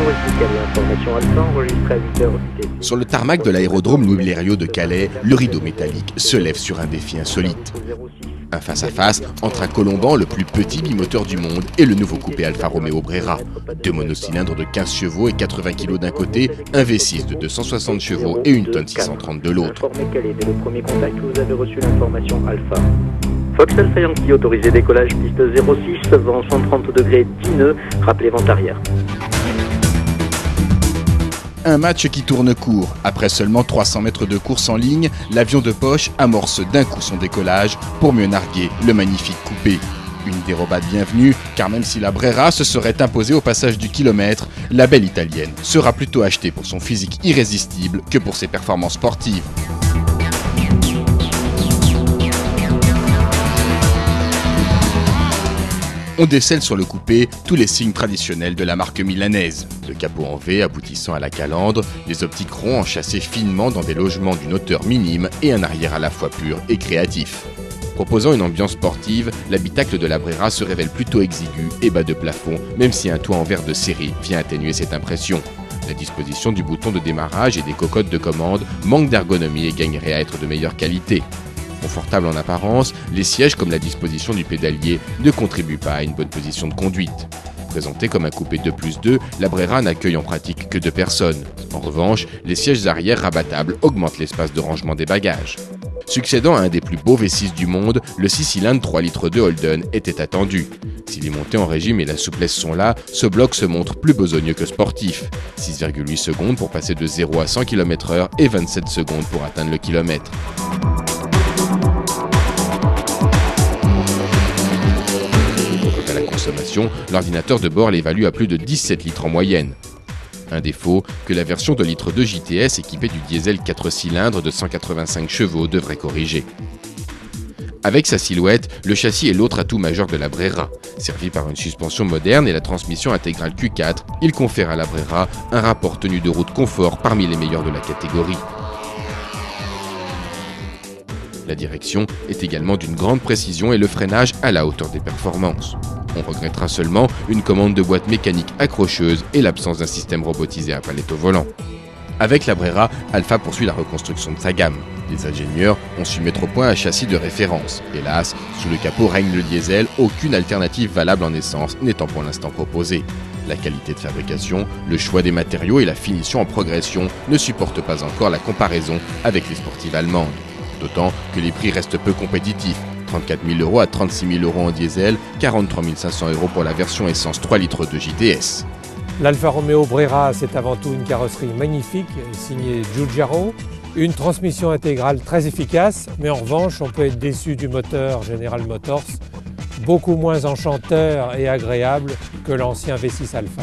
Information Alpha enregistrée à 8h UTC. Sur le tarmac de l'aérodrome Louis Blériot de Calais, le rideau métallique se lève sur un défi insolite. Un face-à-face entre un Colomban, le plus petit bimoteur du monde, et le nouveau coupé Alfa Romeo Brera. Deux monocylindres de 15 chevaux et 80 kg d'un côté, un V6 de 260 chevaux et une tonne 630 de l'autre. Dès le premier contact, vous avez reçu l'information Alpha. Fox Alpha Yankee, autorisé décollage, piste 06, vent 130 degrés, 10 nœuds, rappelez vent arrière. Un match qui tourne court. Après seulement 300 mètres de course en ligne, l'avion de poche amorce d'un coup son décollage pour mieux narguer le magnifique coupé. Une dérobade bienvenue, car même si la Brera se serait imposée au passage du kilomètre, la belle italienne sera plutôt achetée pour son physique irrésistible que pour ses performances sportives. On décèle sur le coupé tous les signes traditionnels de la marque milanaise. Le capot en V aboutissant à la calandre, des optiques ronds enchâssés finement dans des logements d'une hauteur minime et un arrière à la fois pur et créatif. Proposant une ambiance sportive, l'habitacle de la Brera se révèle plutôt exigu et bas de plafond, même si un toit en verre de série vient atténuer cette impression. La disposition du bouton de démarrage et des cocottes de commande manque d'ergonomie et gagnerait à être de meilleure qualité. Confortable en apparence, les sièges comme la disposition du pédalier ne contribuent pas à une bonne position de conduite. Présentée comme un coupé 2+2, la Brera n'accueille en pratique que 2 personnes. En revanche, les sièges arrière rabattables augmentent l'espace de rangement des bagages. Succédant à un des plus beaux V6 du monde, le 6 cylindres 3,2 litres Holden était attendu. Si les montées en régime et la souplesse sont là, ce bloc se montre plus besogneux que sportif. 6,8 secondes pour passer de 0 à 100 km/h et 27 secondes pour atteindre le kilomètre. L'ordinateur de bord l'évalue à plus de 17 litres en moyenne. Un défaut que la version de litre 2 JTS équipée du diesel 4 cylindres de 185 chevaux devrait corriger. Avec sa silhouette, le châssis est l'autre atout majeur de la Brera. Servi par une suspension moderne et la transmission intégrale Q4, il confère à la Brera un rapport tenue de route confort parmi les meilleurs de la catégorie. La direction est également d'une grande précision et le freinage à la hauteur des performances. On regrettera seulement une commande de boîte mécanique accrocheuse et l'absence d'un système robotisé à palette au volant. Avec la Brera, Alfa poursuit la reconstruction de sa gamme. Les ingénieurs ont su mettre au point un châssis de référence. Hélas, sous le capot règne le diesel, aucune alternative valable en essence n'étant pour l'instant proposée. La qualité de fabrication, le choix des matériaux et la finition en progression ne supportent pas encore la comparaison avec les sportives allemandes. D'autant que les prix restent peu compétitifs. 34 000 € à 36 000 € en diesel, 43 500 € pour la version essence 3 litres de JTS. L'Alfa Romeo Brera, c'est avant tout une carrosserie magnifique, signée Giugiaro. Une transmission intégrale très efficace, mais en revanche, on peut être déçu du moteur General Motors, beaucoup moins enchanteur et agréable que l'ancien V6 Alpha.